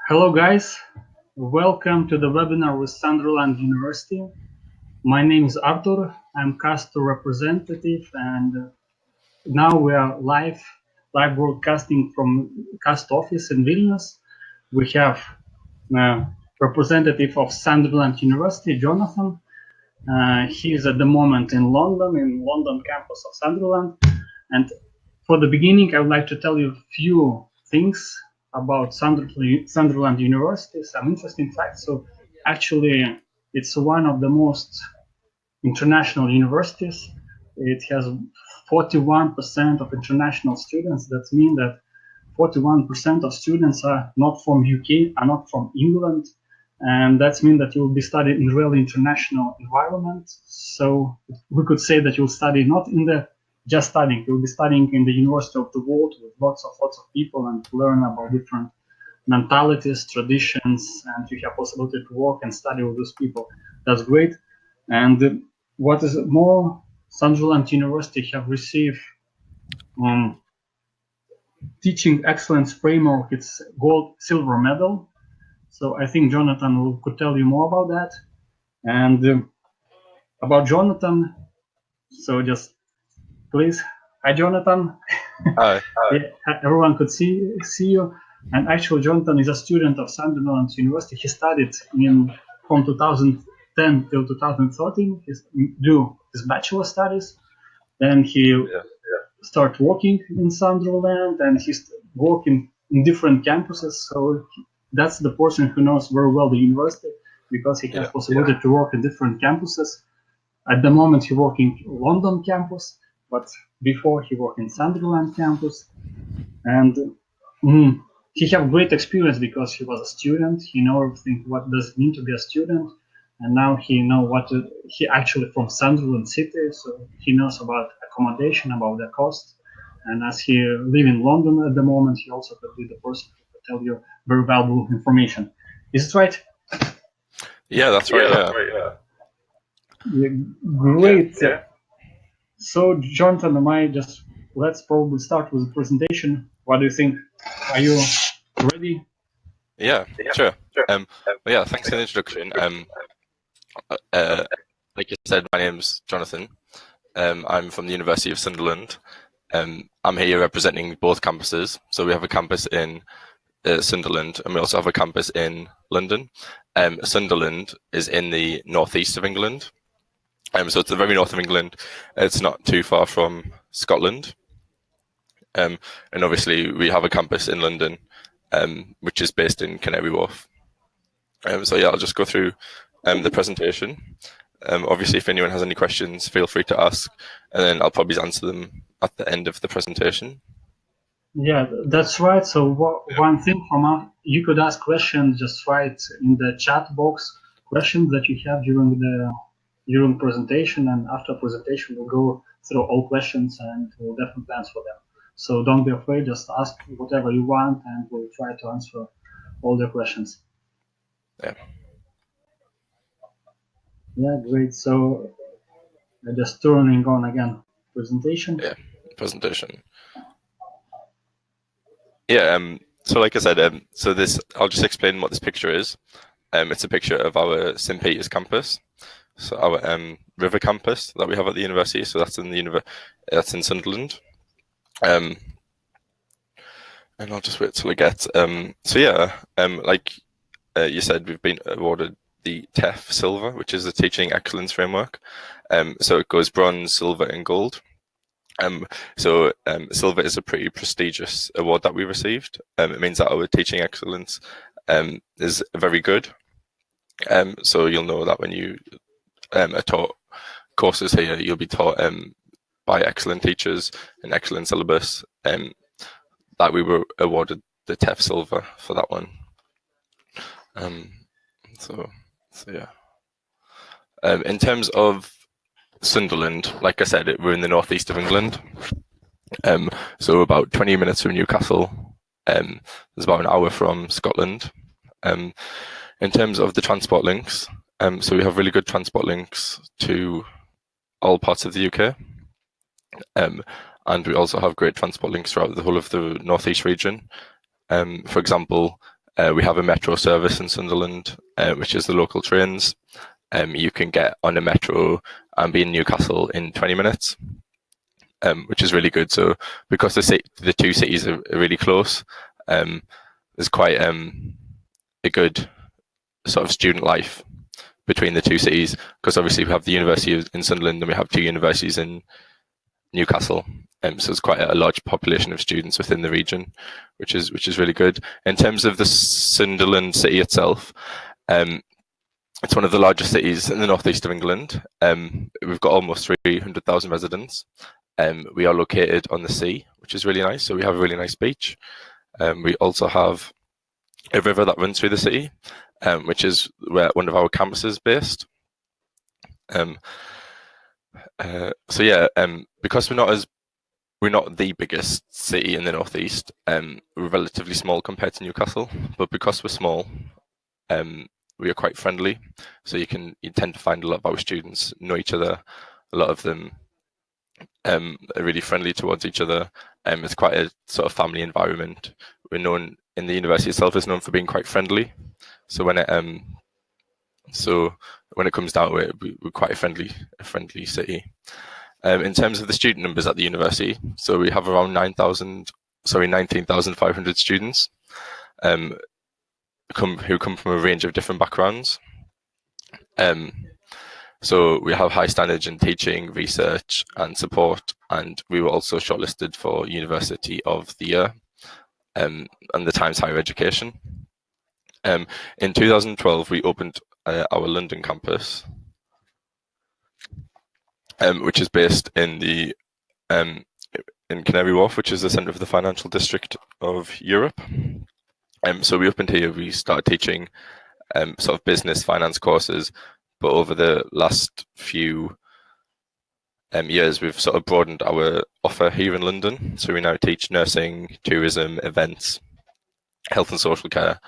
Hello guys, welcome to the webinar with Sunderland University. My name is Artur, I'm Kastu representative, and now we are live broadcasting from Kastu office in Vilnius. We have representative of Sunderland University, Jonathan. He is at the moment in London campus of Sunderland. And for the beginning, I would like to tell you a few things about Sunderland University, some interesting facts. So actually, it's one of the most international universities. It has 41% of international students. That means that 41% of students are not from UK, are not from England. And that means that you will be studying in really international environment. So we could say that you'll study not in the just studying, you'll be studying in the University of the world with lots of people and learn about different mentalities, traditions, and you have possibility to work and study with those people. That's great. And what is more, Sunderland University have received Teaching Excellence Framework, it's gold, silver medal. So I think Jonathan could tell you more about that. And about Jonathan, so just please. Hi, Jonathan. Hi. Everyone could see you. And actually, Jonathan is a student of Sunderland University. He studied from 2010 till 2013. He do his bachelor studies. Then he started working in Sunderland, and he's working in different campuses. So that's the person who knows very well the university, because he has possibility to work in different campuses. At the moment, he working London campus, but before he worked in Sunderland campus. And he have great experience because he was a student. He know everything, what does it mean to be a student. And now he know he actually from Sunderland city, so he knows about accommodation, about the cost. And as he live in London at the moment, he also could be the person who could tell you very valuable information. Is it right? Yeah, that's right. Yeah, great. Yeah. So Jonathan, let's probably start with the presentation. What do you think? Are you ready? Yeah, sure. Thanks for the introduction. Like you said, my name's Jonathan. I'm from the University of Sunderland. I'm here representing both campuses. So we have a campus in Sunderland, and we also have a campus in London. Sunderland is in the northeast of England. So it's the very north of England. It's not too far from Scotland. And obviously we have a campus in London, which is based in Canary Wharf. I'll just go through the presentation. Obviously, if anyone has any questions, feel free to ask, and then I'll probably answer them at the end of the presentation. Yeah, that's right. So one thing from us, you could ask questions, just write in the chat box questions that you have during presentation, and after presentation we'll go through all questions and we'll definitely answer them. So don't be afraid, just ask whatever you want and we'll try to answer all the questions. Yeah, great. So just turning on again presentation. Yeah, presentation. Yeah, so like I said, I'll just explain what this picture is. It's a picture of our St. Peter's campus. So our river campus that we have at the university, so that's in Sunderland. And I'll just wait till I get. Like you said, we've been awarded the TEF Silver, which is the Teaching Excellence Framework. So it goes bronze, silver, and gold. Silver is a pretty prestigious award that we received. It means that our teaching excellence is very good. So you'll know that when you are taught courses here, you'll be taught by excellent teachers and excellent syllabus, that we were awarded the TEF Silver for that one. In terms of Sunderland, like I said, we're in the northeast of England. So about 20 minutes from Newcastle. There's about an hour from Scotland. In terms of the transport links, so we have really good transport links to all parts of the UK. And we also have great transport links throughout the whole of the northeast region. For example, We have a metro service in Sunderland, which is the local trains. You can get on a metro and be in Newcastle in 20 minutes, which is really good. So because the two cities are really close, there's quite a good sort of student life between the two cities, because obviously we have the University in Sunderland and we have two universities in Newcastle. So it's quite a large population of students within the region, which is really good. In terms of the Sunderland city itself, it's one of the largest cities in the northeast of England. We've got almost 300,000 residents. We are located on the sea, which is really nice. So we have a really nice beach. We also have a river that runs through the city, which is where one of our campuses is based. So yeah, because we're not the biggest city in the northeast, we're relatively small compared to Newcastle, but because we're small, we are quite friendly. So you tend to find a lot of our students know each other. A lot of them are really friendly towards each other. It's quite a sort of family environment. We're known in the university itself is known for being quite friendly. So when it comes down to it, we're quite a friendly city. In terms of the student numbers at the university, so we have around 19,500 students who come from a range of different backgrounds. So we have high standards in teaching, research and support, and we were also shortlisted for University of the Year and the Times Higher Education. In 2012, we opened our London campus, which is based in Canary Wharf, which is the centre of the financial district of Europe. So we opened here, we started teaching sort of business finance courses, but over the last few years, we've sort of broadened our offer here in London. So we now teach nursing, tourism, events, health and social care.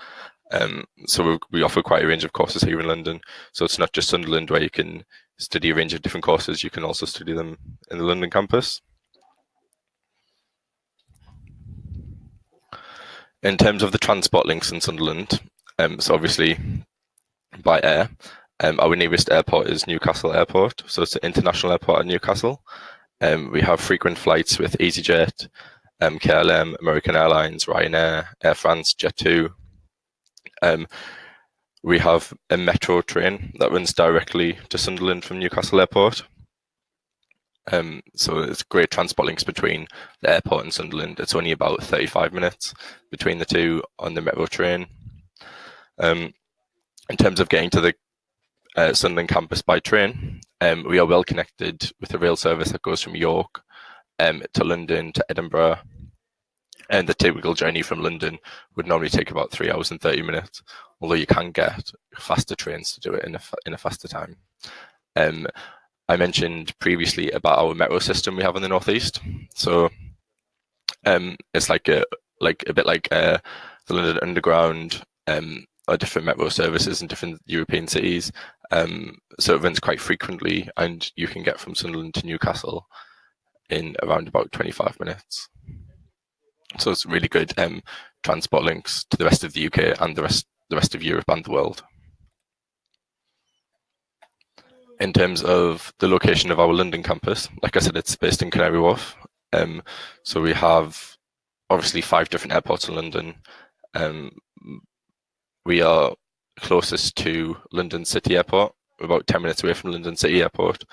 So we offer quite a range of courses here in London. So it's not just Sunderland where you can study a range of different courses, you can also study them in the London campus. In terms of the transport links in Sunderland, so obviously by air, our nearest airport is Newcastle Airport, so it's an international airport at Newcastle. We have frequent flights with EasyJet, KLM, American Airlines, Ryanair, Air France, Jet2. We have a metro train that runs directly to Sunderland from Newcastle Airport. So it's great transport links between the airport and Sunderland. It's only about 35 minutes between the two on the metro train. In terms of getting to the Sunderland campus by train, we are well connected with a rail service that goes from York to London to Edinburgh. And the typical journey from London would normally take about 3 hours and 30 minutes, although you can get faster trains to do it in a faster time. I mentioned previously about our metro system we have in the northeast. So it's like a bit like the London Underground or different metro services in different European cities. So it runs quite frequently, and you can get from Sunderland to Newcastle in around about 25 minutes. So it's really good transport links to the rest of the UK and the rest of Europe and the world. In terms of the location of our London campus, like I said, it's based in Canary Wharf. So we have obviously 5 different airports in London. We are closest to London City Airport. We're about 10 minutes away from London City Airport.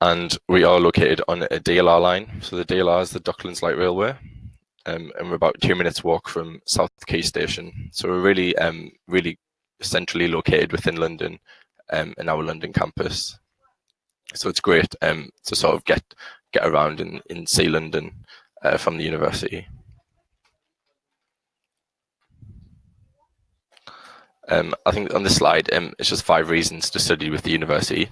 And we are located on a DLR line. So the DLR is the Docklands Light Railway. And we're about 2 minutes walk from South Quay Station. So we're really, really centrally located within London in our London campus. So it's great to sort of get around and see London from the university. I think on this slide, it's just 5 reasons to study with the university.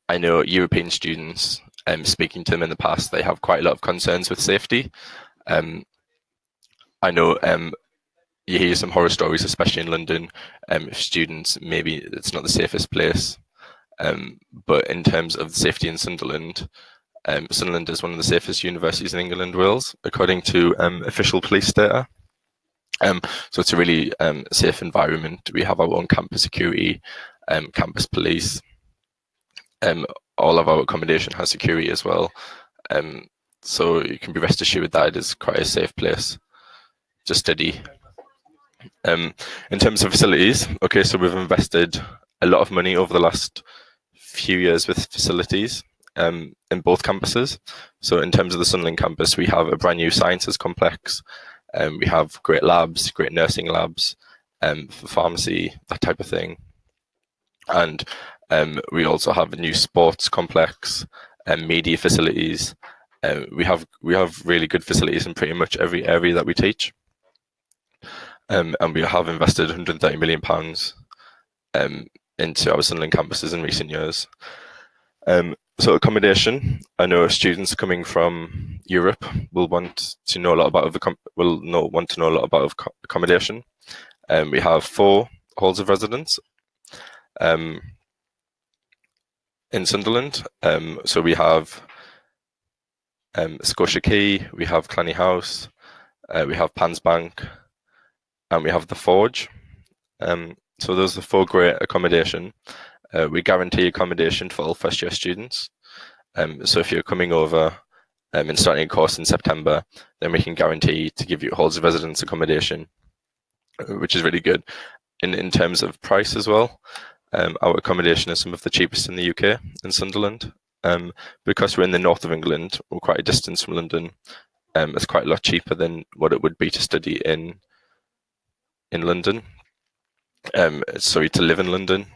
I know European students, speaking to them in the past, they have quite a lot of concerns with safety. I know you hear some horror stories, especially in London, students, maybe it's not the safest place. But in terms of safety in Sunderland, Sunderland is one of the safest universities in England and Wales, according to official police data. So it's a really safe environment. We have our own campus security, campus police. All of our accommodation has security as well. So you can be rest assured that it is quite a safe place to study. In terms of facilities, okay, so we've invested a lot of money over the last few years with facilities in both campuses. So in terms of the Sunderland campus, we have a brand new sciences complex. We have great labs, great nursing labs for pharmacy, that type of thing. And we also have a new sports complex and media facilities. We have really good facilities in pretty much every area that we teach. And we have invested £130 million into our Sunderland campuses in recent years. So accommodation, I know students coming from Europe will want to know a lot about accommodation. We have 4 halls of residence in Sunderland. So we have Scotia Quay, we have Clanny House, we have Pans Bank, and we have the Forge. So those are 4 great accommodation. We guarantee accommodation for all first-year students. So if you're coming over and starting a course in September, then we can guarantee to give you halls of residence accommodation, which is really good. In terms of price as well, our accommodation is some of the cheapest in the UK, in Sunderland. Because we're in the north of England, we're quite a distance from London. It's quite a lot cheaper than what it would be to study in London. To live in London.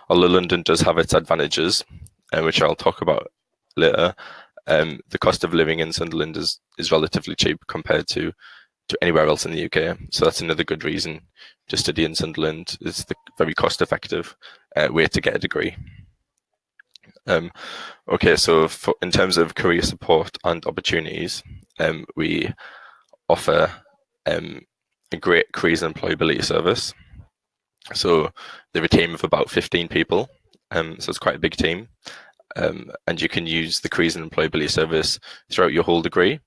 Although London does have its advantages, which I'll talk about later, the cost of living in Sunderland is relatively cheap compared to anywhere else in the UK. So that's another good reason to study in Sunderland. It's the very cost-effective way to get a degree. Okay, so in terms of career support and opportunities, we offer a great careers and employability service. So they have a team of about 15 people, so it's quite a big team. And you can use the careers and employability service throughout your whole degree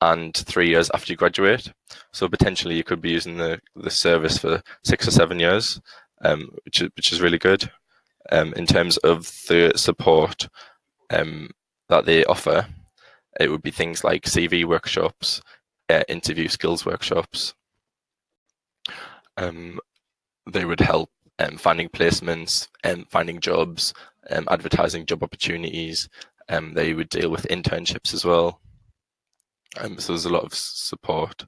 and 3 years after you graduate. So potentially you could be using the service for 6 or 7 years, which is really good. In terms of the support that they offer, it would be things like CV workshops, interview skills workshops. They would help finding placements, finding jobs, advertising job opportunities. They would deal with internships as well. So there's a lot of support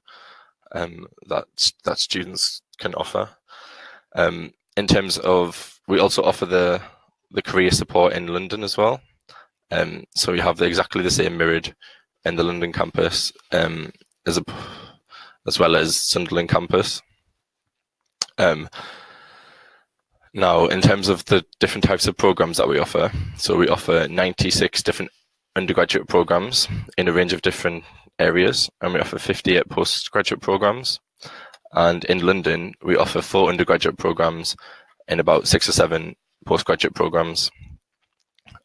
that students can offer. In terms of, we also offer the career support in London as well. So we have exactly the same mirrored in the London campus as well as Sunderland campus. Now, in terms of the different types of programs that we offer, so we offer 96 different undergraduate programs in a range of different areas, and we offer 58 postgraduate programs. And in London, we offer 4 undergraduate programs and about 6 or 7 postgraduate programs.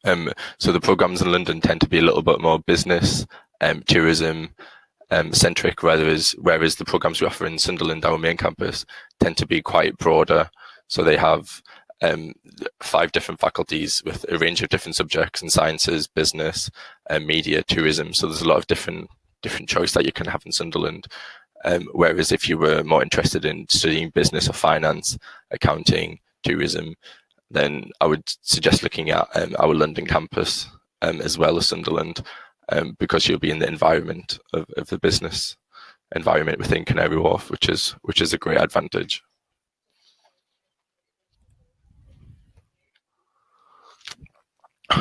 So the programs in London tend to be a little bit more business, tourism, centric, whereas the programs we offer in Sunderland, our main campus, tend to be quite broader. So they have 5 different faculties with a range of different subjects in sciences, business, media, tourism. So there's a lot of different choice that you can have in Sunderland. Whereas if you were more interested in studying business or finance, accounting, tourism, then I would suggest looking at our London campus as well as Sunderland, because you'll be in the environment of the business environment within Canary Wharf, which is a great advantage.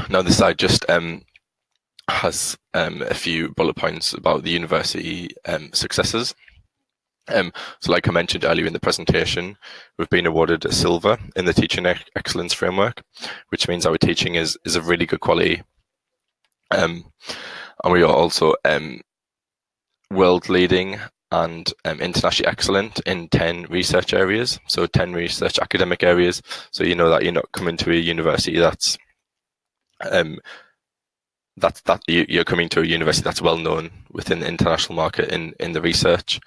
Now this slide just has a few bullet points about the university successes. So like I mentioned earlier in the presentation, we've been awarded a silver in the Teaching Excellence Framework, which means our teaching is of really good quality. And we are also world leading and internationally excellent in 10 research areas, so 10 research academic areas. So you know that you're not coming to a university you're coming to a university that's well known within the international market in the research.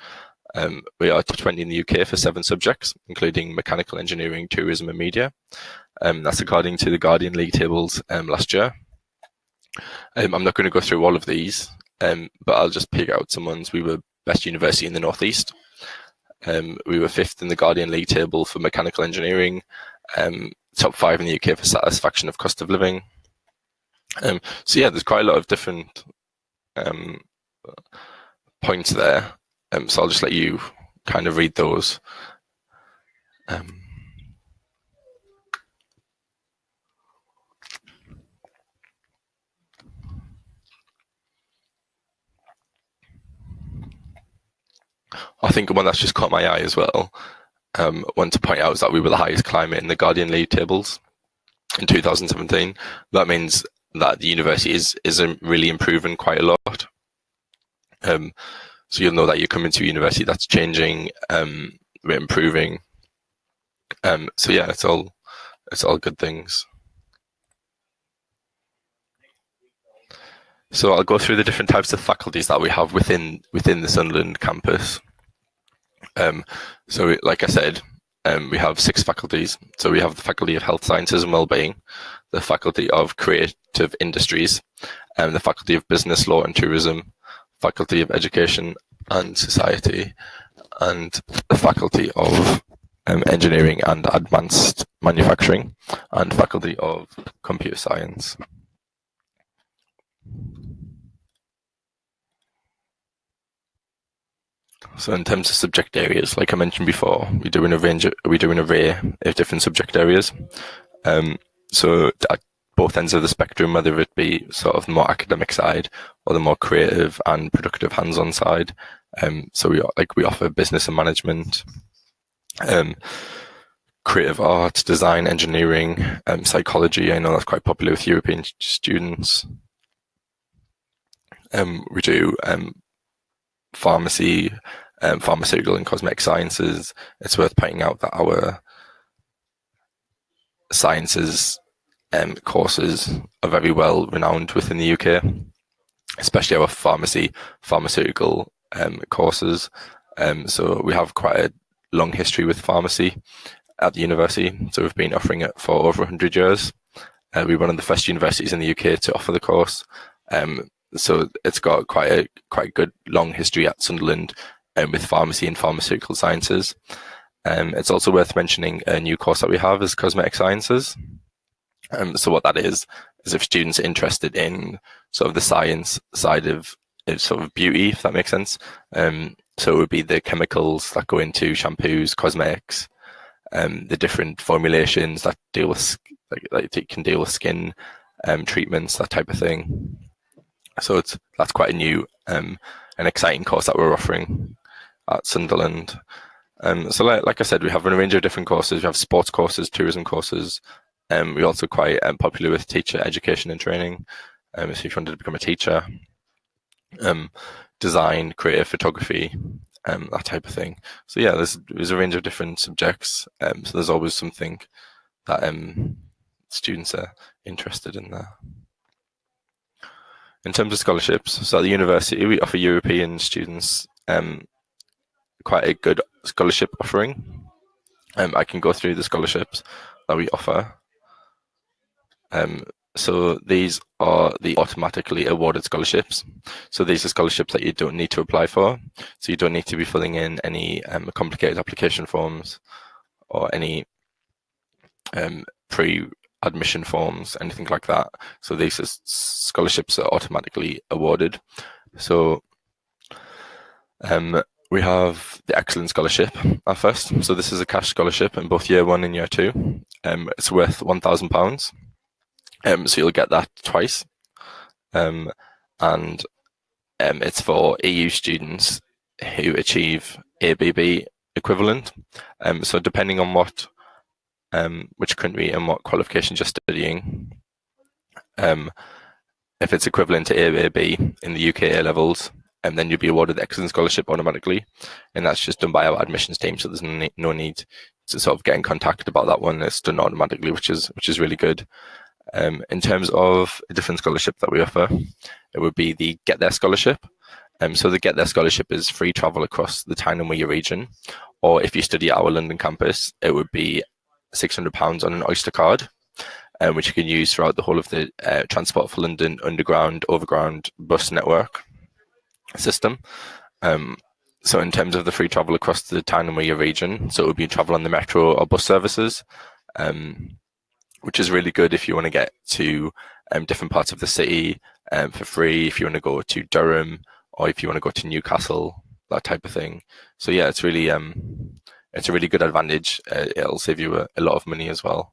We are top 20 in the UK for 7 subjects, including mechanical engineering, tourism and media. That's according to the Guardian League tables last year. I'm not going to go through all of these, but I'll just pick out some ones. We were best university in the Northeast. We were 5th in the Guardian League table for mechanical engineering, top 5 in the UK for satisfaction of cost of living. So yeah, there's quite a lot of different points there. So I'll just let you kind of read those. I think one that's just caught my eye as well, one to point out is that we were the highest climate in the Guardian League tables in 2017. That means that the university is really improving quite a lot. So you'll know that you're coming to a university that's changing, we're improving. So yeah, it's all good things. So I'll go through the different types of faculties that we have within the Sunderland campus. So like I said, we have 6 faculties. So we have the Faculty of Health Sciences and Wellbeing, the Faculty of Creative Industries, the Faculty of Business, Law and Tourism, Faculty of Education and Society, and the Faculty of Engineering and Advanced Manufacturing, and Faculty of Computer Science. So in terms of subject areas, like I mentioned before, we do an array of different subject areas. So at both ends of the spectrum, whether it be sort of the more academic side or the more creative and productive hands-on side. So we offer business and management, creative arts, design, engineering, psychology. I know that's quite popular with European students. We do pharmacy, pharmaceutical and cosmetic sciences. It's worth pointing out that our sciences courses are very well renowned within the UK, especially our pharmaceutical courses. So we have quite a long history with pharmacy at the university. So we've been offering it for over 100 years. We're one of the first universities in the UK to offer the course. So it's got quite a good long history at Sunderland with pharmacy and pharmaceutical sciences. It's also worth mentioning a new course that we have is cosmetic sciences. So what that is if students are interested in sort of the science side of sort of beauty, if that makes sense. So it would be the chemicals that go into shampoos, cosmetics, the different formulations that deal with can deal with skin treatments, that type of thing. So that's quite a new and exciting course that we're offering at Sunderland. So like I said, we have a range of different courses. We have sports courses, tourism courses. We're also quite popular with teacher education and training. So if you wanted to become a teacher, design, creative photography, that type of thing. So yeah, there's a range of different subjects. So there's always something that students are interested in there. In terms of scholarships, so at the university, we offer European students quite a good scholarship offering. I can go through the scholarships that we offer. So these are the automatically awarded scholarships. So these are scholarships that you don't need to apply for. So you don't need to be filling in any complicated application forms or any pre-admission forms, anything like that. So these are scholarships are automatically awarded. So we have the Excellence Scholarship at first. So this is a cash scholarship in both year 1 and year 2. It's worth £1,000. So you'll get that twice. And it's for EU students who achieve ABB equivalent. So depending on which country and what qualifications you're studying, if it's equivalent to ABB in the UK A levels, then you'll be awarded the Excellence Scholarship automatically, and that's just done by our admissions team. So there's no need to sort of get in contact about that one. It's done automatically, which is really good. In terms of a different scholarship that we offer, it would be the Get There Scholarship. So to get their scholarship is free travel across the Tyne and Wear region, or if you study at our London campus, it would be £600 on an Oyster card, which you can use throughout the whole of the Transport for London underground, overground bus network system. So in terms of the free travel across the Tyne and Wear region, so it would be travel on the metro or bus services, which is really good if you want to get to different parts of the city for free, if you want to go to Durham, or if you want to go to Newcastle, that type of thing. So yeah, it's really it's a really good advantage. It'll save you a lot of money as well.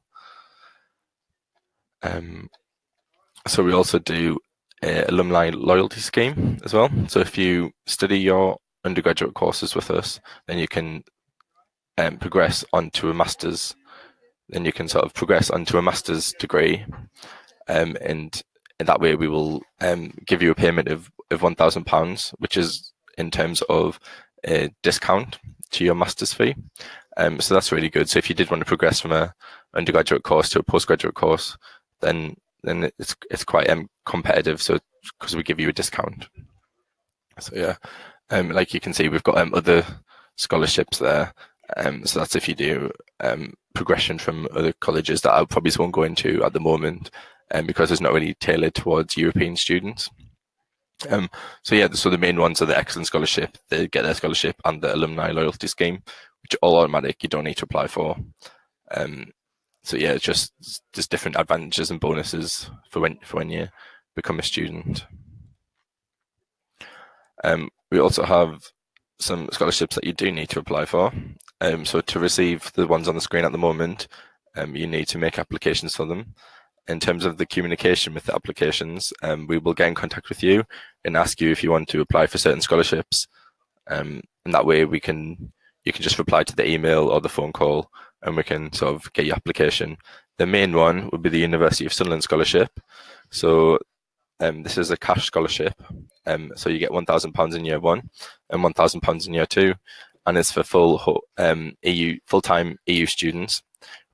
So we also do an alumni loyalty scheme as well. So if you study your undergraduate courses with us, then you can progress onto a master's. Then you can sort of progress onto a master's degree, and in that way we will give you a payment of £1,000, which is in terms of a discount to your master's fee. So that's really good. So if you did want to progress from a undergraduate course to a postgraduate course, then it's quite competitive. So because we give you a discount. So yeah, like you can see, we've got other scholarships there. So that's if you do progression from other colleges that I probably won't go into at the moment, because it's not really tailored towards European students. So yeah, so the main ones are the Excellence Scholarship, they get their scholarship, and the Alumni Loyalty Scheme, which are all automatic, you don't need to apply for. So yeah, it's just there's different advantages and bonuses for when you become a student. We also have some scholarships that you do need to apply for. So to receive the ones on the screen at the moment, you need to make applications for them. In terms of the communication with the applications, we will get in contact with you and ask you if you want to apply for certain scholarships. And that way you can just reply to the email or the phone call, and we can sort of get your application. The main one would be the University of Sunderland scholarship. So this is a cash scholarship. So you get £1,000 in year one and £1,000 in year two, and it's for full-time EU students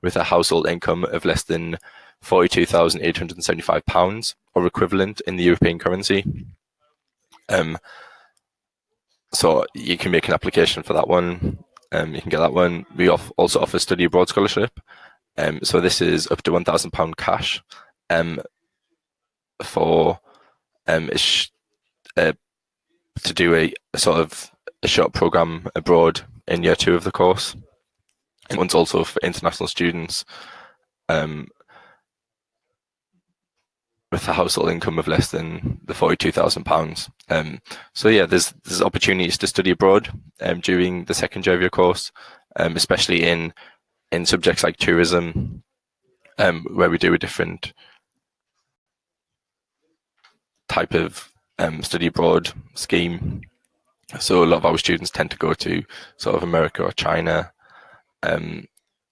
with a household income of less than £42,875 or equivalent in the European currency. So you can make an application for that one. You can get that one. We also offer study abroad scholarship. So this is up to £1,000 cash for to do a sort of a short program abroad in year two of the course. One's also for international students with a household income of less than the £42,000. So yeah, there's opportunities to study abroad during the second year of your course, especially in subjects like tourism, where we do a different type of study abroad scheme. So a lot of our students tend to go to sort of America or China,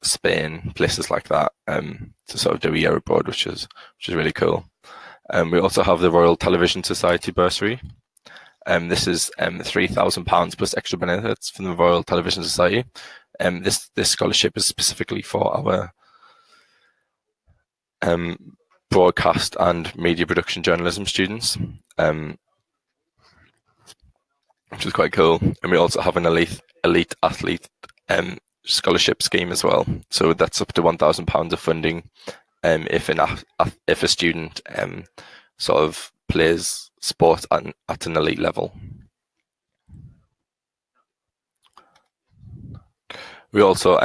Spain, places like that, to sort of do a year abroad, which is really cool. We also have the Royal Television Society bursary. This is £3,000 plus extra benefits from the Royal Television Society. This scholarship is specifically for our broadcast and media production journalism students, which is quite cool. And we also have an elite athlete scholarship scheme as well. So that's up to £1,000 of funding if a student sort of plays sport at an elite level. We also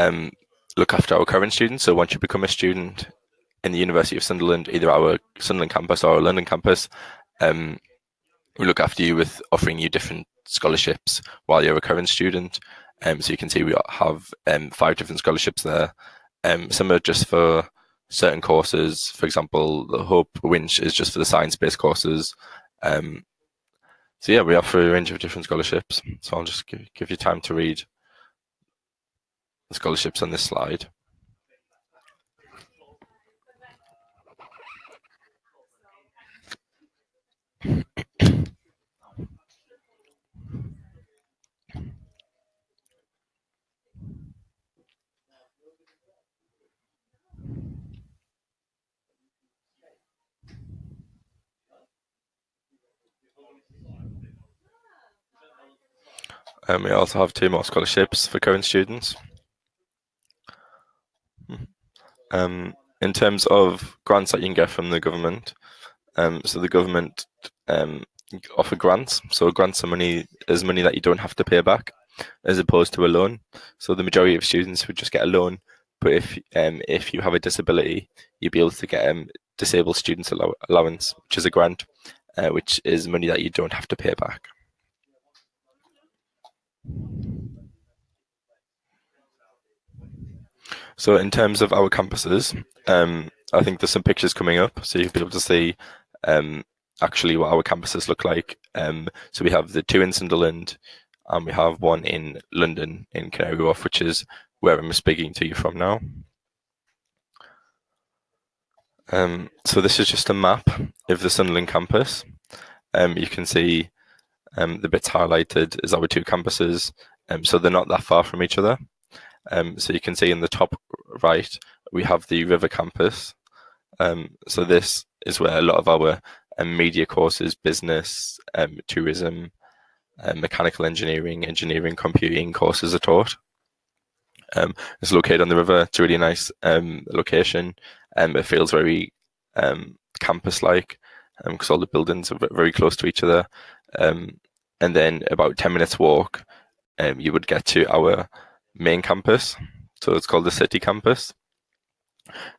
look after our current students. So once you become a student in the University of Sunderland, either our Sunderland campus or our London campus, we look after you with offering you different scholarships while you're a current student. So you can see we have 5 different scholarships there. Some are just for certain courses. For example, the Hope Winch is just for the science-based courses. So yeah, we offer a range of different scholarships. So I'll just give you time to read the scholarships on this slide. We also have 2 more scholarships for current students. In terms of grants that you can get from the government, so the government offer grants. So grants are money that you don't have to pay back, as opposed to a loan. So the majority of students would just get a loan, but if you have a disability, you'll be able to get disabled students allowance, which is a grant, which is money that you don't have to pay back. So in terms of our campuses, I think there's some pictures coming up, so you'll be able to see actually what our campuses look like. So we have the 2 in Sunderland, and we have 1 in London, in Canary Wharf, which is where I'm speaking to you from now. So this is just a map of the Sunderland campus. You can see the bits highlighted is our 2 campuses, so they're not that far from each other. So you can see in the top right, we have the River campus. So this is where a lot of our media courses, business, tourism, mechanical engineering, computing courses are taught. It's located on the river. It's a really nice location. It feels very campus-like because all the buildings are very close to each other. And then about 10 minutes walk, you would get to our main campus. So it's called the City campus.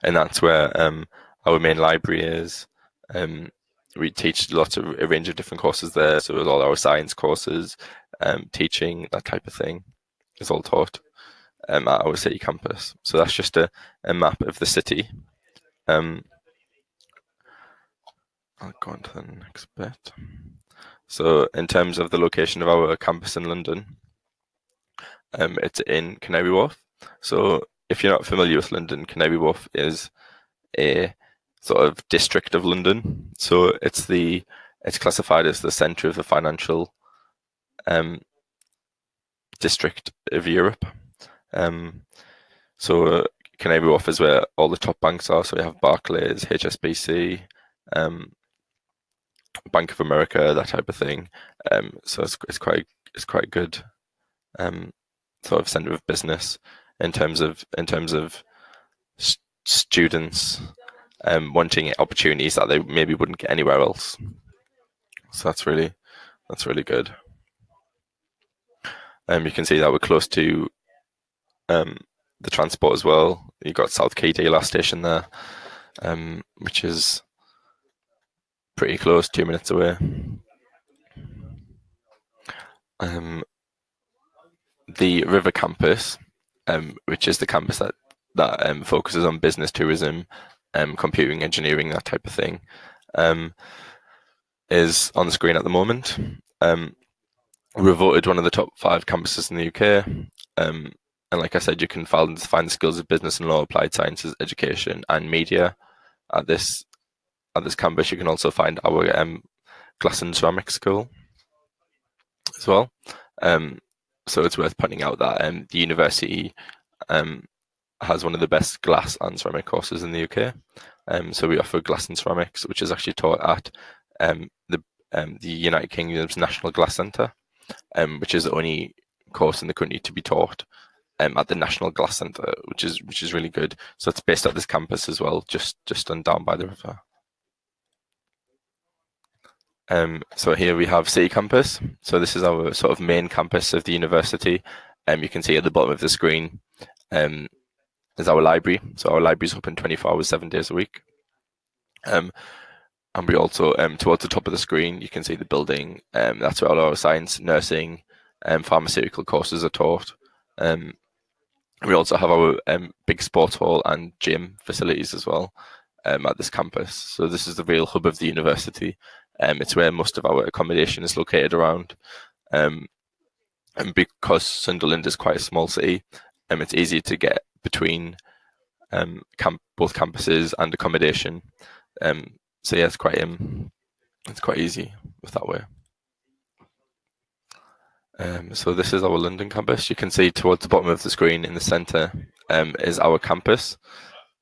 And that's where our main library is. We teach a range of different courses there. So all our science courses, teaching, that type of thing is all taught at our City campus. So that's just a map of the city. I'll go on to the next bit. So in terms of the location of our campus in London, it's in Canary Wharf. So if you're not familiar with London, Canary Wharf is a sort of district of London. So it's classified as the centre of the financial district of Europe. So Canary Wharf is where all the top banks are. So we have Barclays, HSBC, Bank of America, that type of thing. So it's quite good sort of centre of business in terms of students wanting opportunities that they maybe wouldn't get anywhere else. So that's really good. You can see that we're close to the transport as well. You've got South Quay DLR station there, which is pretty close, 2 minutes away. The River campus, which is the campus that focuses on business, tourism, computing, engineering, that type of thing, is on the screen at the moment. We're voted one of the top 5 campuses in the UK. And like I said, you can find the skills of business and law, applied sciences, education, and media at this campus. You can also find our glass and ceramic school as well. So it's worth pointing out that the university has one of the best glass and ceramic courses in the UK. So we offer glass and ceramics, which is actually taught at the United Kingdom's National Glass Centre, which is the only course in the country to be taught at the National Glass Centre, which is really good. So it's based at this campus as well, just down by the river. So here we have City campus. So this is our sort of main campus of the university. You can see at the bottom of the screen is our library. So our library is open 24 hours, 7 days a week. And we also, towards the top of the screen, you can see the building. That's where all our science, nursing, pharmaceutical courses are taught. We also have our big sports hall and gym facilities as well at this campus. So this is the real hub of the university. It's where most of our accommodation is located around. And because Sunderland is quite a small city, it's easy to get between both campuses and accommodation. So yeah, it's quite easy with that way. So this is our London campus. You can see towards the bottom of the screen in the centre is our campus.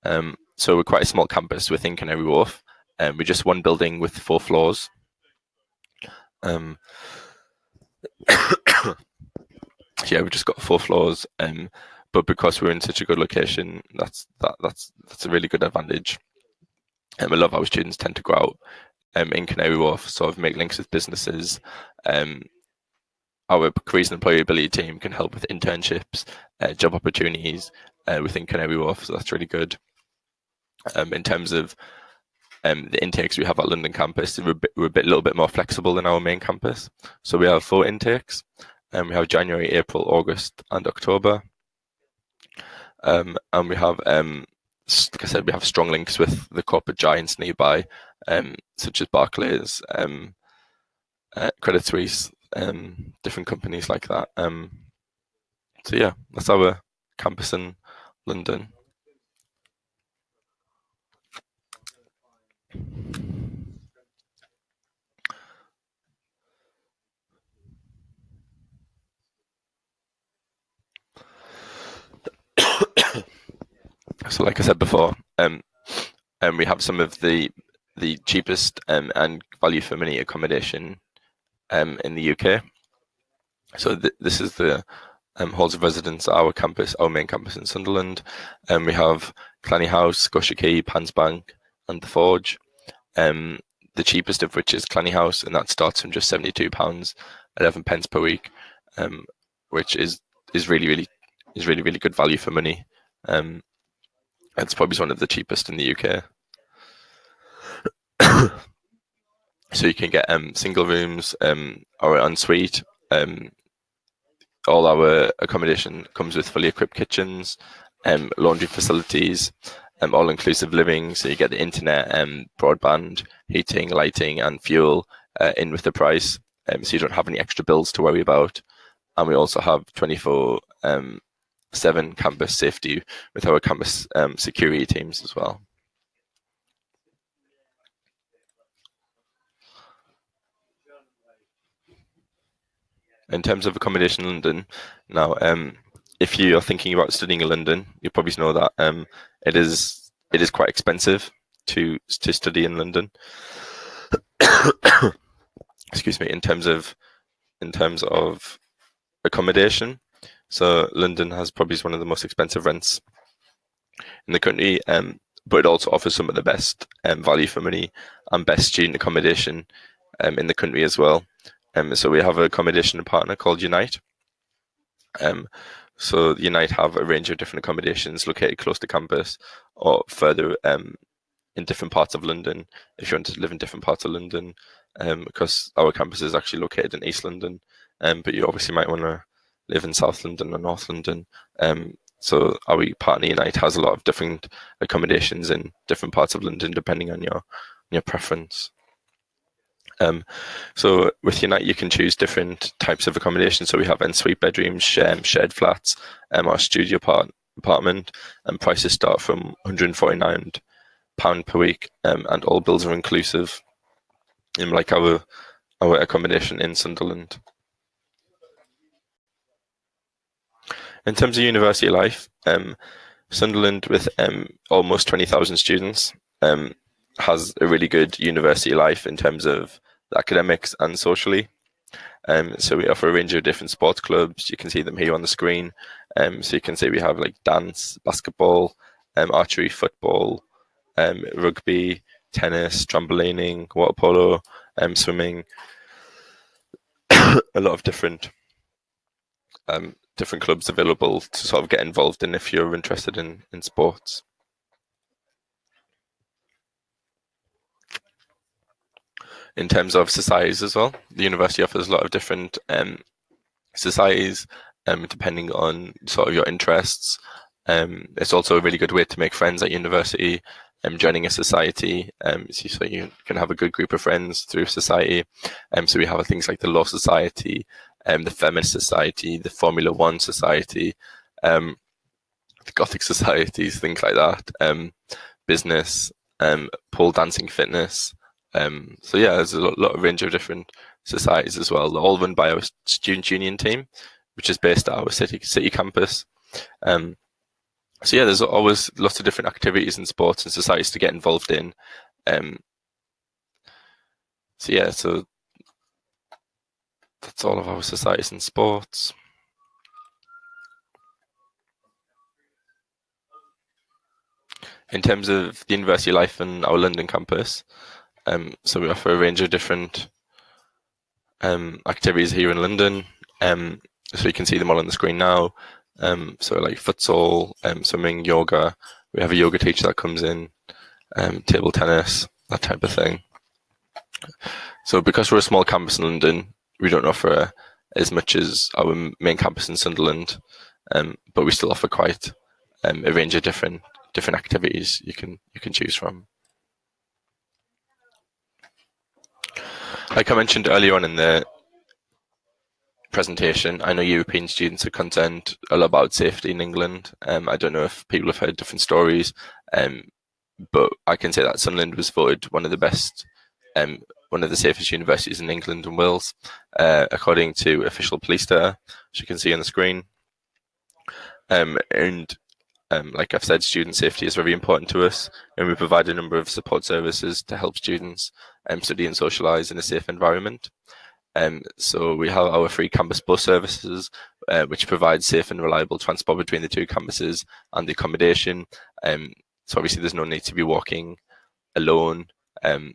So we're quite a small campus within Canary Wharf. We're just one building with 4 floors. yeah, we've just got 4 floors, but because we're in such a good location, that's a really good advantage. A lot of our students tend to go out in Canary Wharf, sort of make links with businesses. Our careers and employability team can help with internships, job opportunities within Canary Wharf, so that's really good. In terms of the intakes we have at London campus, we're a little bit more flexible than our main campus. So we have 4 intakes, and we have January, April, August, and October. And we have, like I said, we have strong links with the corporate giants nearby, such as Barclays, Credit Suisse, different companies like that. So yeah, that's our campus in London. So like I said before, we have some of the cheapest and value for money accommodation in the UK. So this is the halls of residence at our campus, our main campus in Sunderland. We have Clanny House, Scotia Quay, Pansbank, and the Forge. The cheapest of which is Clanny House, and that starts from just £72, 11 pence per week, which is really good value for money. It's probably one of the cheapest in the UK. So you can get single rooms or ensuite. All our accommodation comes with fully equipped kitchens, laundry facilities, all-inclusive living. So you get the internet, broadband, heating, lighting, and fuel in with the price. So you don't have any extra bills to worry about. And we also have 24/7 campus safety with our campus security teams as well. In terms of accommodation in London, now, if you are thinking about studying in London, you probably know that it is quite expensive to study in London. Excuse me. In terms of accommodation, so London has probably one of the most expensive rents in the country, but it also offers some of the best value for money and best student accommodation in the country as well. So we have an accommodation partner called Unite. So Unite have a range of different accommodations located close to campus or further in different parts of London, if you want to live in different parts of London, because our campus is actually located in East London, but you obviously might want to live in South London or North London. So our partner Unite has a lot of different accommodations in different parts of London, depending on your preference. So with Unite, you can choose different types of accommodation. So we have ensuite bedrooms, shared flats, our studio apartment, and prices start from £149 per week, and all bills are inclusive, like our accommodation in Sunderland. In terms of university life, Sunderland, with almost 20,000 students, has a really good university life in terms of the academics and socially. So we offer a range of different sports clubs. You can see them here on the screen. So you can see we have like dance, basketball, archery, football, rugby, tennis, trampolining, water polo, swimming. A lot of different clubs available to sort of get involved in if you're interested in sports. In terms of societies as well, the university offers a lot of different societies, depending on sort of your interests. It's also a really good way to make friends at university, joining a society, so you can have a good group of friends through society. So we have things like the Law Society, the Feminist Society, the Formula One Society, the Gothic Societies, things like that, business, pole dancing, fitness. So yeah, there's a lot of range of different societies as well, all run by our student union team, which is based at our city campus. So yeah, there's always lots of different activities and sports and societies to get involved in. So that's all of our societies and sports. In terms of the university life and our London campus, so we offer a range of different activities here in London. So you can see them all on the screen now. So like futsal, swimming, yoga. We have a yoga teacher that comes in, table tennis, that type of thing. So because we're a small campus in London, we don't offer as much as our main campus in Sunderland, but we still offer quite a range of different activities you can choose from. Like I mentioned earlier on in the presentation, I know European students are concerned a lot about safety in England. I don't know if people have heard different stories, but I can say that Sunderland was voted one of the best, one of the safest universities in England and Wales, according to official police data, as you can see on the screen. Like I've said, student safety is very important to us, and we provide a number of support services to help students study and socialise in a safe environment. So we have our free campus bus services, which provide safe and reliable transport between the two campuses and the accommodation. So obviously there's no need to be walking alone,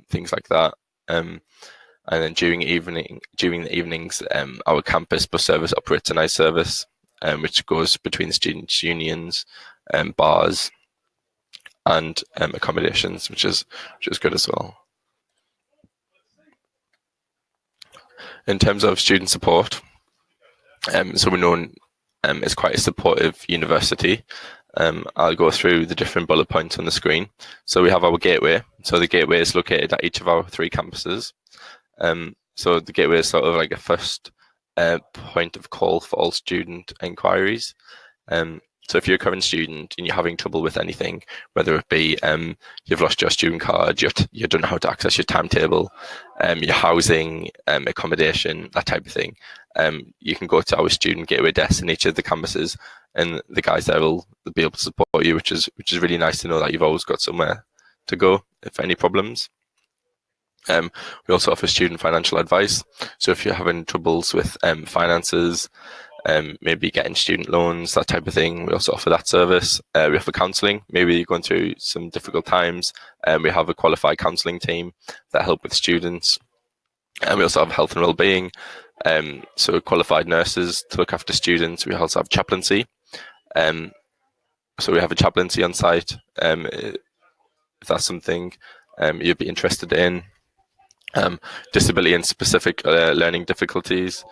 things like that. And then during the evenings, our campus bus service operates a night service, which goes between the students' unions, bars, and accommodations, which is good as well. In terms of student support, so we're known as quite a supportive university. I'll go through the different bullet points on the screen. So we have our gateway. So the gateway is located at each of our 3 campuses. So the gateway is sort of like a first point of call for all student inquiries. So if you're a current student and you're having trouble with anything, whether it be you've lost your student card, you don't know how to access your timetable, your housing, accommodation, that type of thing, you can go to our student gateway desk in each of the campuses, and the guys there will be able to support you, which is really nice to know that you've always got somewhere to go if any problems. We also offer student financial advice. So if you're having troubles with finances, maybe getting student loans, that type of thing, we also offer that service. We offer counselling. Maybe you're going through some difficult times, and we have a qualified counselling team that help with students. And we also have health and wellbeing, so qualified nurses to look after students. We also have chaplaincy. So we have a chaplaincy on site, if that's something you'd be interested in. Disability and specific learning difficulties.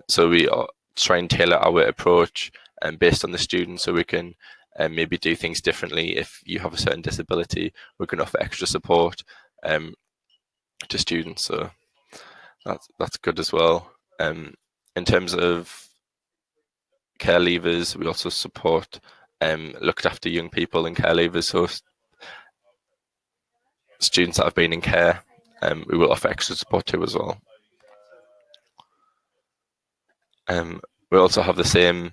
So we try and tailor our approach based on the student, so we can maybe do things differently. If you have a certain disability, we can offer extra support to students. So that's good as well. In terms of care leavers, we also support looked after young people and care leavers. So students that have been in care, we will offer extra support to as well. We also have the same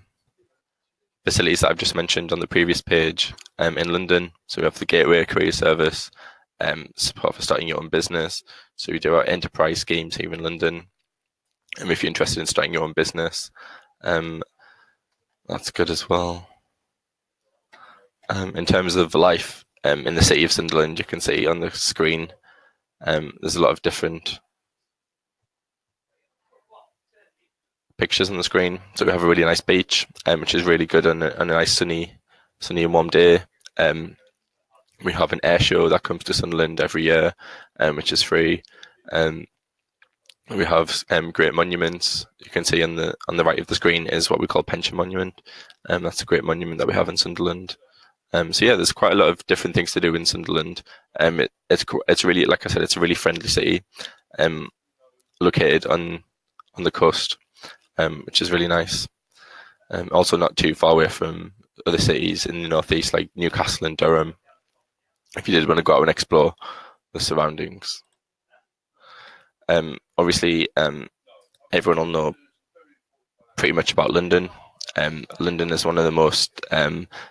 facilities that I've just mentioned on the previous page in London. So we have the Gateway Career Service, support for starting your own business. So we do our enterprise schemes here in London. And if you're interested in starting your own business, that's good as well. In terms of life in the city of Sunderland, you can see on the screen, there's a lot of different pictures on the screen. So we have a really nice beach, which is really good on a nice sunny and warm day. We have an air show that comes to Sunderland every year, which is free. We have great monuments. You can see on the right of the screen is what we call Pension Monument. That's a great monument that we have in Sunderland. So yeah, there's quite a lot of different things to do in Sunderland. It's really, like I said, it's a really friendly city, located on the coast, which is really nice. Also not too far away from other cities in the northeast, like Newcastle and Durham, if you did want to go out and explore the surroundings. Obviously, everyone will know pretty much about London. London is one of the most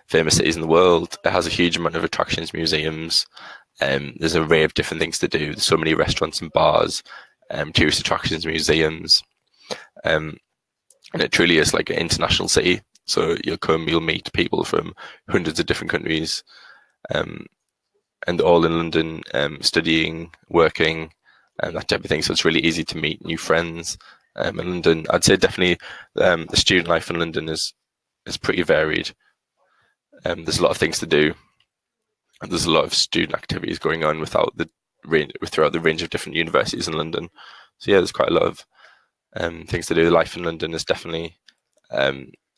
famous cities in the world. It has a huge amount of attractions, museums. There's an array of different things to do. There's so many restaurants and bars, tourist attractions, museums. And it truly is like an international city. So you'll meet people from hundreds of different countries. and they're all in London, studying, working, and that type of thing. So it's really easy to meet new friends. In London, I'd say definitely the student life in London is pretty varied. There's a lot of things to do, and there's a lot of student activities going on throughout the range of different universities in London. So yeah, there's quite a lot of things to do. Life in London is definitely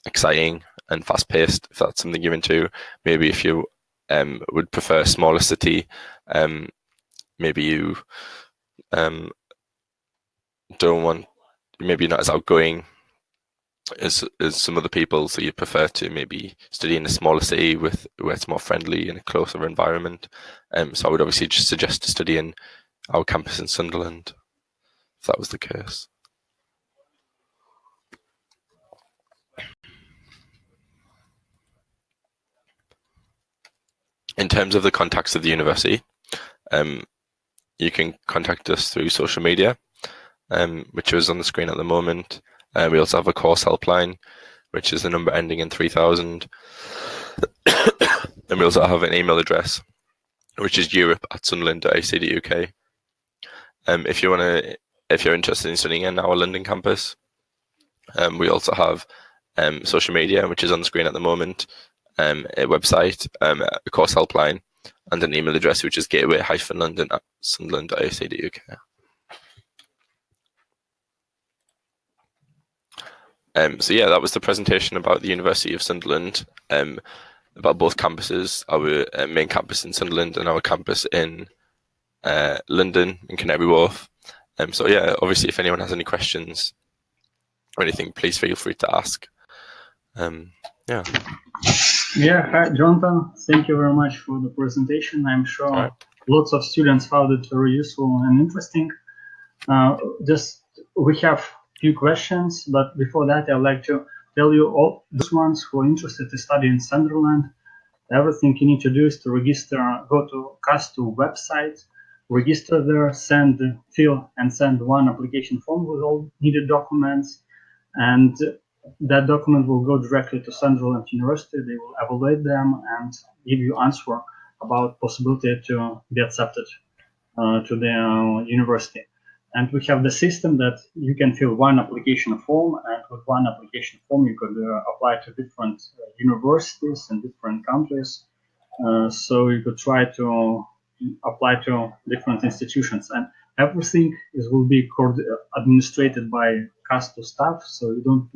exciting and fast-paced, if that's something you're into. Maybe if you would prefer a smaller city, maybe you maybe you're not as outgoing as some other people, so you prefer to maybe study in a smaller city where it's more friendly and a closer environment. So I would obviously just suggest to study in our campus in Sunderland, if that was the case. In terms of the contacts of the university, you can contact us through social media, which is on the screen at the moment. We also have a course helpline, which is the number ending in 3000. And we also have an email address, which is europe@sunderland.ac.uk. If you're interested in studying in our London campus, we also have social media, which is on the screen at the moment, a website, a course helpline, and an email address, which is gateway-london@sunderland.ac.uk. So yeah, that was the presentation about the University of Sunderland, about both campuses, our main campus in Sunderland and our campus in London, in Canary Wharf. So yeah, obviously if anyone has any questions or anything, please feel free to ask. Yeah. Yeah, hi, Jonathan. Thank you very much for the presentation. I'm sure lots of students found it very useful and interesting. We have few questions, but before that, I'd like to tell you all those ones who are interested to study in Sunderland. Everything you need to do is to register, go to Kastu website, register there, fill and send one application form with all needed documents, and that document will go directly to Sunderland University. They will evaluate them and give you answer about possibility to be accepted to the university. And we have the system that you can fill one application form, and with one application form you could apply to different universities in different countries. So you could try to apply to different institutions, and everything will be administrated by Kastu staff, so you don't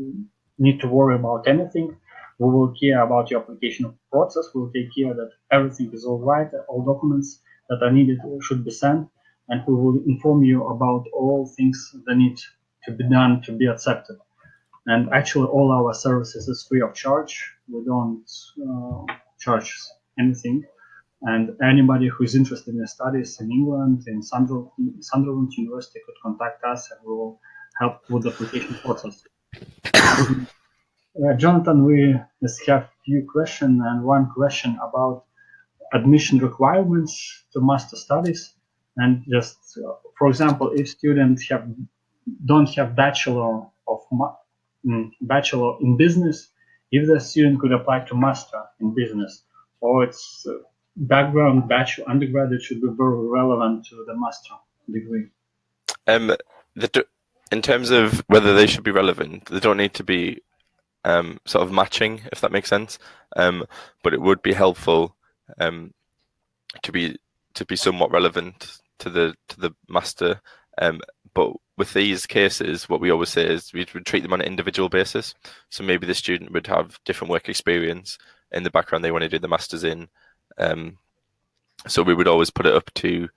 need to worry about anything. We will care about your application process. We will take care that everything is all right, all documents that are needed should be sent, and we will inform you about all things that need to be done to be accepted. And actually all our services is free of charge. We don't charge anything. And anybody who is interested in studies in England, in Sunderland University, could contact us and we will help with the application process. Jonathan, we just have a few questions, and one question about admission requirements to master studies. And just, for example, if students don't have bachelor in business, if the student could apply to master in business, or its background bachelor undergraduate should be very relevant to the master degree. In terms of whether they should be relevant, they don't need to be sort of matching, if that makes sense. But it would be helpful to be somewhat relevant to the master. But with these cases, what we always say is we would treat them on an individual basis. So maybe the student would have different work experience in the background they want to do the masters in. So we would always put it up to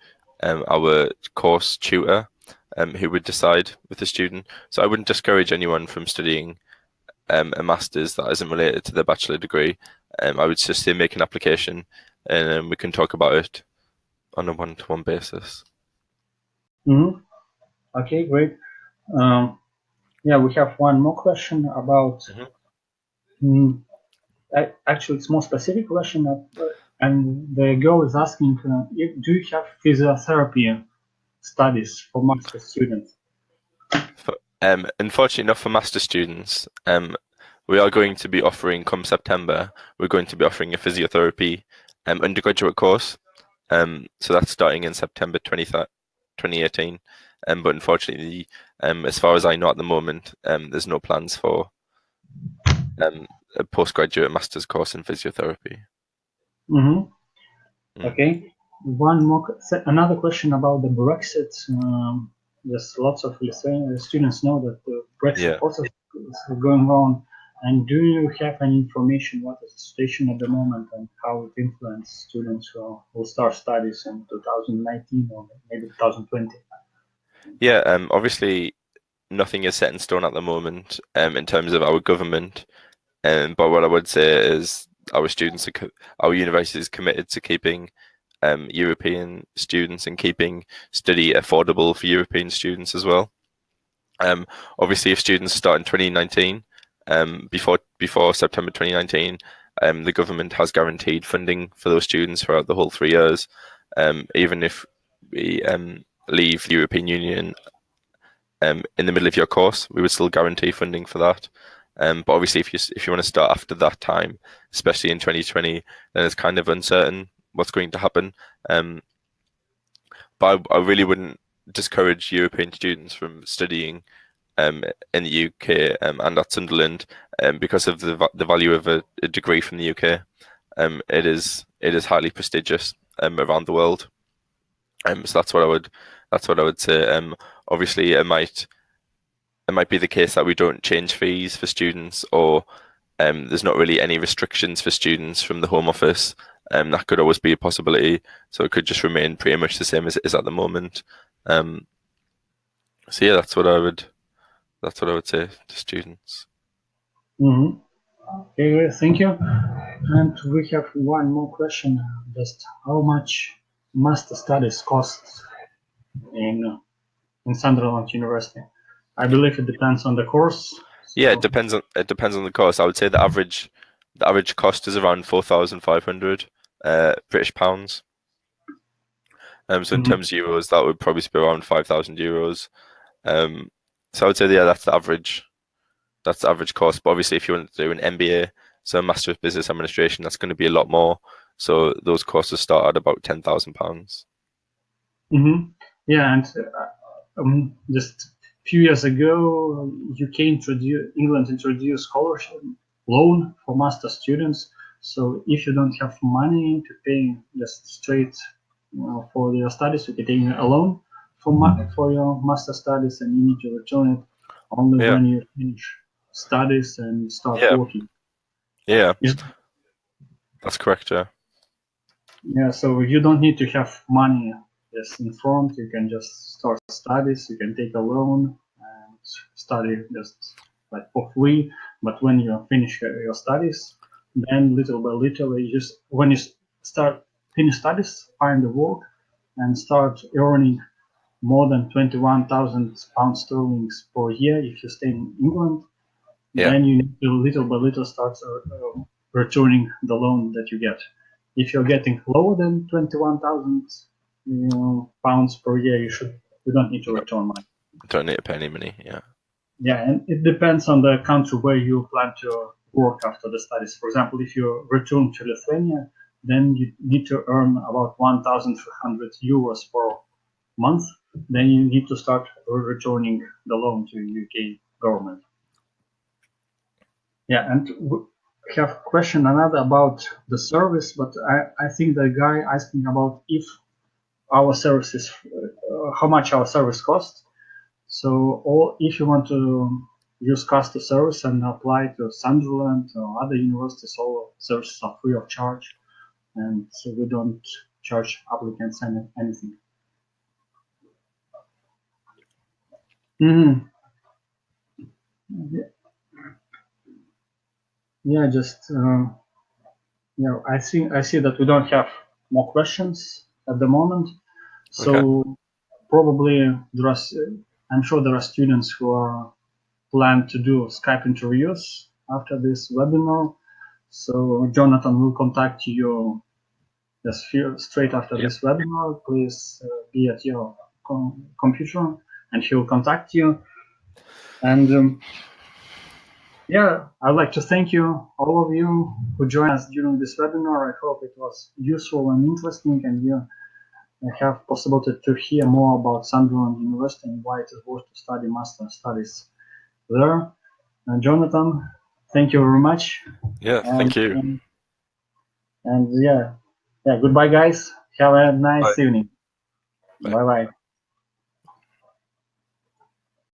our course tutor, who would decide with the student. So I wouldn't discourage anyone from studying a master's that isn't related to their bachelor degree. I would just say make an application, and we can talk about it on a one-to-one basis. Mm-hmm. Okay, great. Yeah, we have one more question about. Actually, it's more specific question, and the girl is asking, do you have physiotherapy studies for master students? Unfortunately, not for master students. We are going to be offering, come September, we're going to be offering a physiotherapy undergraduate course. So that's starting in September 2018. But unfortunately, as far as I know at the moment, there's no plans for a postgraduate master's course in physiotherapy. Okay. Another question about the Brexit. There's lots of Lithuanian students know that the Brexit process is going on. And do you have any information what is the situation at the moment and how it influences students who will start studies in 2019 or maybe 2020? Yeah, obviously nothing is set in stone at the moment in terms of our government. But what I would say is our university is committed to keeping European students and keeping study affordable for European students as well. Obviously, if students start in 2019, before September 2019, the government has guaranteed funding for those students throughout the whole 3 years. Even if we leave the European Union in the middle of your course, we would still guarantee funding for that. But obviously, if you want to start after that time, especially in 2020, then it's kind of uncertain what's going to happen. But I really wouldn't discourage European students from studying in the UK and at Sunderland because of the value of a degree from the UK. It is highly prestigious around the world. So that's what I would say. Obviously, it might be the case that we don't change fees for students, or there's not really any restrictions for students from the Home Office. That could always be a possibility. So it could just remain pretty much the same as it is at the moment. So yeah, that's what I would say to students. Okay, great, thank you. And we have one more question. Just how much master studies cost in Sunderland University? I believe it depends on the course. So. Yeah, it depends on the course. I would say the average cost is around 4,500 British pounds. So in terms of euros, that would probably be around 5,000 euros. So I would say that's the average. That's the average cost. But obviously, if you want to do an MBA, so a Master of Business Administration, that's going to be a lot more. So those courses start at about £10,000. Yeah, and just a few years ago, England introduced scholarship loan for master students. So if you don't have money to pay just straight for your studies, you can take a loan for your master studies, and you need to return it only when you finish studies and start working. Yeah, that's correct. Yeah, so you don't need to have money just in front. You can just start studies. You can take a loan and study just like for free. But when you finish your studies, then little by little, when you finish studies, find the work and start earning more than 21,000 pounds sterling per year if you stay in England. Then you need to little by little start returning the loan that you get. If you're getting lower than 21,000 pounds per year, you don't need to return money. Don't need to pay any money. Yeah, and it depends on the country where you plan to work after the studies. For example, if you return to Lithuania, then you need to earn about 1,300 euros per month. Then you need to start returning the loan to UK government. Yeah, and we have a question another about the service, but I think the guy asking about if our services, how much our service costs. So, or if you want to use Kastu service and apply to Sunderland or other universities, all services are free of charge, and so we don't charge applicants anything. Yeah, just I see that we don't have more questions at the moment. So probably I'm sure there are students who are planned to do Skype interviews after this webinar. So Jonathan will contact you just straight after this webinar. Please be at your computer, and he will contact you. And yeah, I'd like to thank you, all of you who joined us during this webinar. I hope it was useful and interesting, and you have possibility to hear more about Sunderland University and why it is worth to study master studies there. And Jonathan, thank you very much. Yeah, thank you. And yeah, goodbye, guys. Have a nice Bye. evening. Bye. Bye-bye.